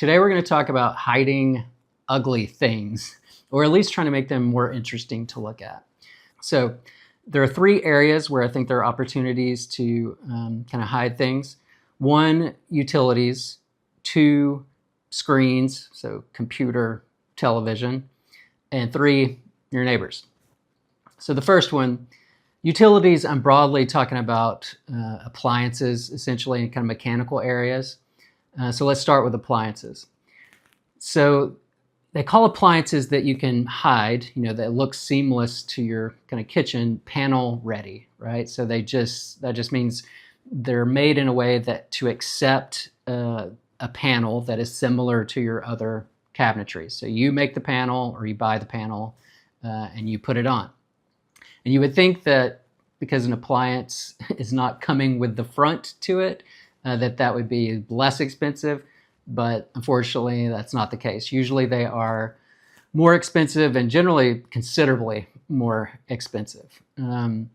Today we're going to talk about hiding ugly things, or at least trying to make them more interesting to look at. So there are three areas where I think there are opportunities to kind of hide things. One, utilities. Two, screens, so computer, television. And three, your neighbors. So the first one, utilities, I'm broadly talking about appliances, essentially in kind of mechanical areas. So let's start with appliances. So they call appliances that you can hide, that look seamless to your kind of kitchen, panel ready, right? So that just means they're made in a way that to accept a panel that is similar to your other cabinetry. So you make the panel or you buy the panel and you put it on. And you would think that because an appliance is not coming with the front to it, that would be less expensive, but unfortunately that's not the case. Usually they are more expensive and generally considerably more expensive. And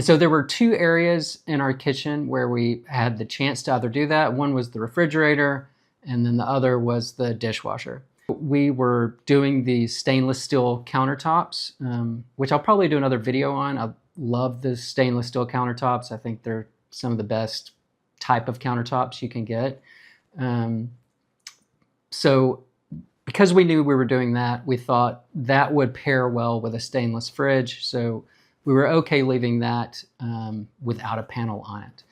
so there were two areas in our kitchen where we had the chance to either do that. One was the refrigerator, and then the other was the dishwasher. We were doing the stainless steel countertops, which I'll probably do another video on. I love the stainless steel countertops. I think they're some of the best type of countertops you can get. So because we knew we were doing that, we thought that would pair well with a stainless fridge. So we were okay leaving that without a panel on it.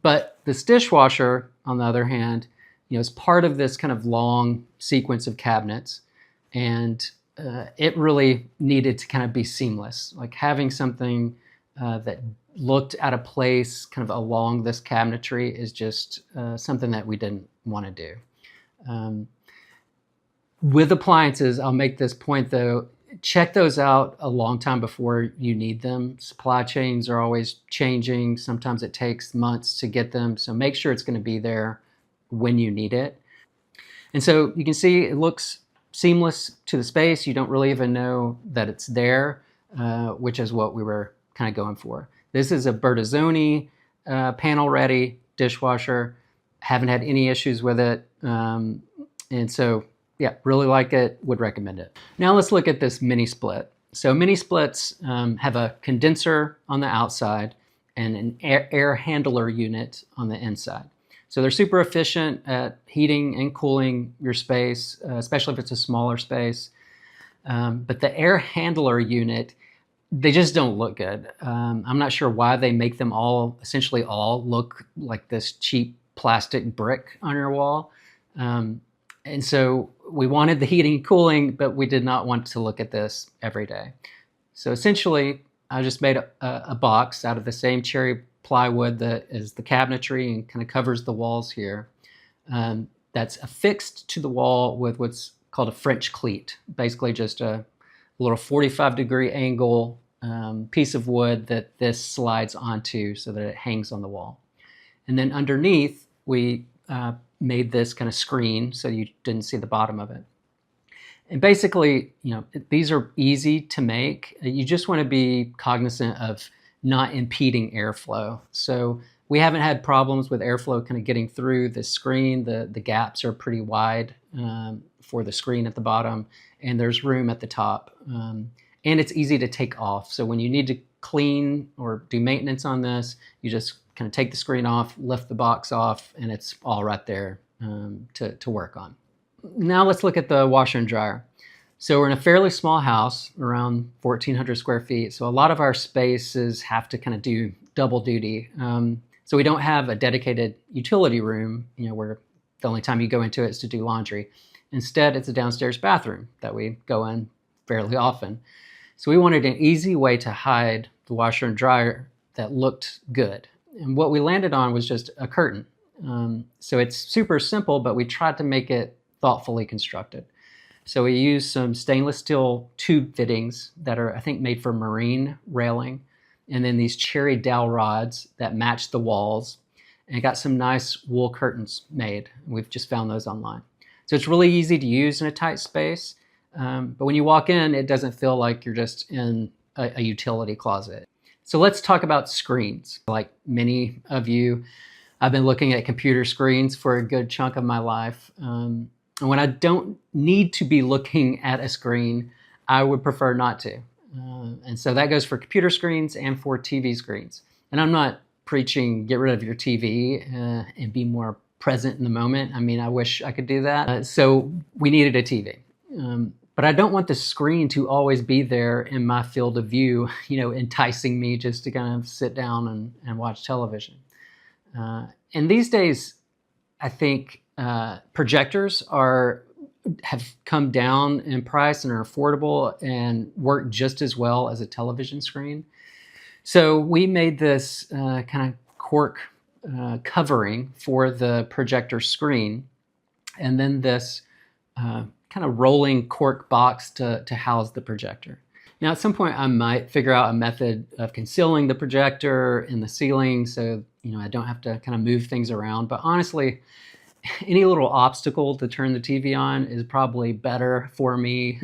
But this dishwasher, on the other hand, is part of this kind of long sequence of cabinets, and it really needed to kind of be seamless. Like having something that looked out of place kind of along this cabinetry is just something that we didn't want to do. With appliances, I'll make this point though, check those out a long time before you need them. Supply chains are always changing. Sometimes it takes months to get them. So make sure it's going to be there when you need it. And so you can see it looks seamless to the space. You don't really even know that it's there, which is what we were kind of going for. This is a Bertazzoni panel ready dishwasher. Haven't had any issues with it. And so yeah, really like it, would recommend it. Now let's look at this mini split. So mini splits have a condenser on the outside and an air handler unit on the inside. So they're super efficient at heating and cooling your space, especially if it's a smaller space. But the air handler unit, they just don't look good. I'm not sure why they make them essentially all look like this cheap plastic brick on your wall. And so we wanted the heating and cooling, but we did not want to look at this every day. So essentially, I just made a box out of the same cherry plywood that is the cabinetry and kind of covers the walls here. That's affixed to the wall with what's called a French cleat, basically just a little 45-degree angle piece of wood that this slides onto so that it hangs on the wall. And then underneath, we made this kind of screen so you didn't see the bottom of it. And basically, these are easy to make. You just want to be cognizant of not impeding airflow. So we haven't had problems with airflow kind of getting through the screen. The gaps are pretty wide for the screen at the bottom, and there's room at the top. And it's easy to take off. So when you need to clean or do maintenance on this, you just kind of take the screen off, lift the box off, and it's all right there to work on. Now let's look at the washer and dryer. So we're in a fairly small house, around 1,400 square feet. So a lot of our spaces have to kind of do double duty. So we don't have a dedicated utility room, where the only time you go into it is to do laundry. Instead, it's a downstairs bathroom that we go in fairly often. So we wanted an easy way to hide the washer and dryer that looked good. And what we landed on was just a curtain. So it's super simple, but we tried to make it thoughtfully constructed. So we used some stainless steel tube fittings that are, I think, made for marine railing, and then these cherry dowel rods that match the walls, and got some nice wool curtains made. We've just found those online. So it's really easy to use in a tight space, but when you walk in, it doesn't feel like you're just in a utility closet. So let's talk about screens. Like many of you, I've been looking at computer screens for a good chunk of my life. And when I don't need to be looking at a screen, I would prefer not to. And so that goes for computer screens and for TV screens. And I'm not preaching get rid of your TV and be more present in the moment. I mean, I wish I could do that. So we needed a TV. But I don't want the screen to always be there in my field of view, enticing me just to kind of sit down and watch television. And these days, I think projectors have come down in price and are affordable and work just as well as a television screen. So we made this kind of cork covering for the projector screen, and then this kind of rolling cork box to house the projector. Now, at some point, I might figure out a method of concealing the projector in the ceiling so I don't have to kind of move things around. But honestly, any little obstacle to turn the TV on is probably better for me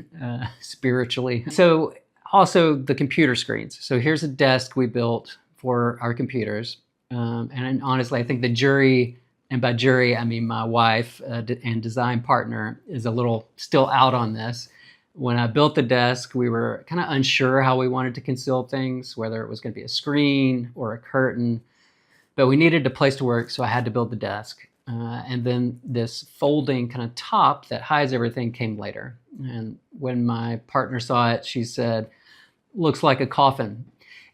spiritually. So also the computer screens. So here's a desk we built for our computers. And honestly, I think the jury, and by jury, I mean my wife and design partner, is a little still out on this. When I built the desk, we were kind of unsure how we wanted to conceal things, whether it was going to be a screen or a curtain. But we needed a place to work, so I had to build the desk. And then this folding kind of top that hides everything came later. And when my partner saw it, she said, "Looks like a coffin."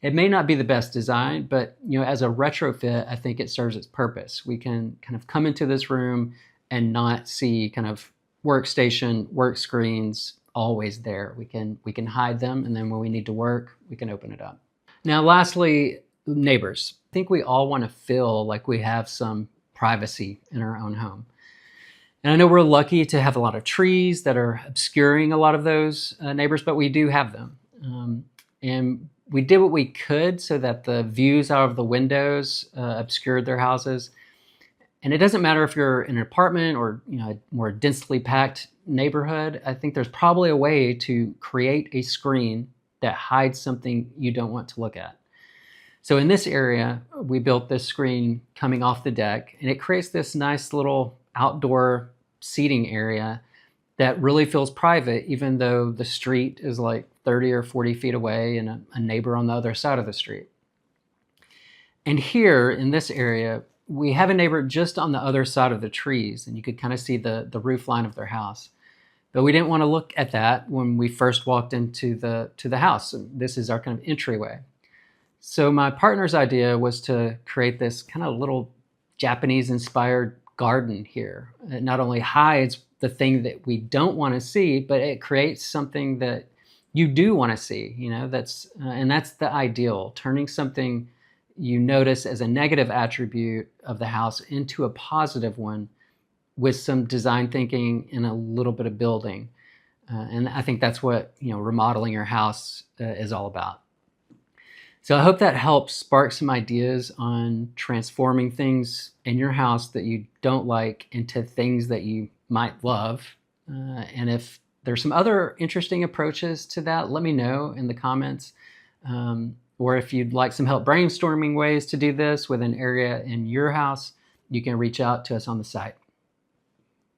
It may not be the best design, but as a retrofit, I think it serves its purpose. We can kind of come into this room and not see kind of workstation, work screens always there. We can hide them, and then when we need to work, we can open it up. Now, lastly, neighbors. I think we all want to feel like we have some privacy in our own home. And I know we're lucky to have a lot of trees that are obscuring a lot of those neighbors, but we do have them. And we did what we could so that the views out of the windows obscured their houses. And it doesn't matter if you're in an apartment or a more densely packed neighborhood. I think there's probably a way to create a screen that hides something you don't want to look at. So in this area, we built this screen coming off the deck, and it creates this nice little outdoor seating area that really feels private, even though the street is like 30 or 40 feet away and a neighbor on the other side of the street. And here in this area, we have a neighbor just on the other side of the trees, and you could kind of see the roof line of their house. But we didn't want to look at that when we first walked into the house. This is our kind of entryway. So my partner's idea was to create this kind of little Japanese-inspired garden here. It not only hides the thing that we don't want to see, but it creates something that you do want to see. That's the ideal, turning something you notice as a negative attribute of the house into a positive one with some design thinking and a little bit of building. And I think that's what remodeling your house is all about. So I hope that helps spark some ideas on transforming things in your house that you don't like into things that you might love. And if there's some other interesting approaches to that, let me know in the comments. Or if you'd like some help brainstorming ways to do this with an area in your house, you can reach out to us on the site.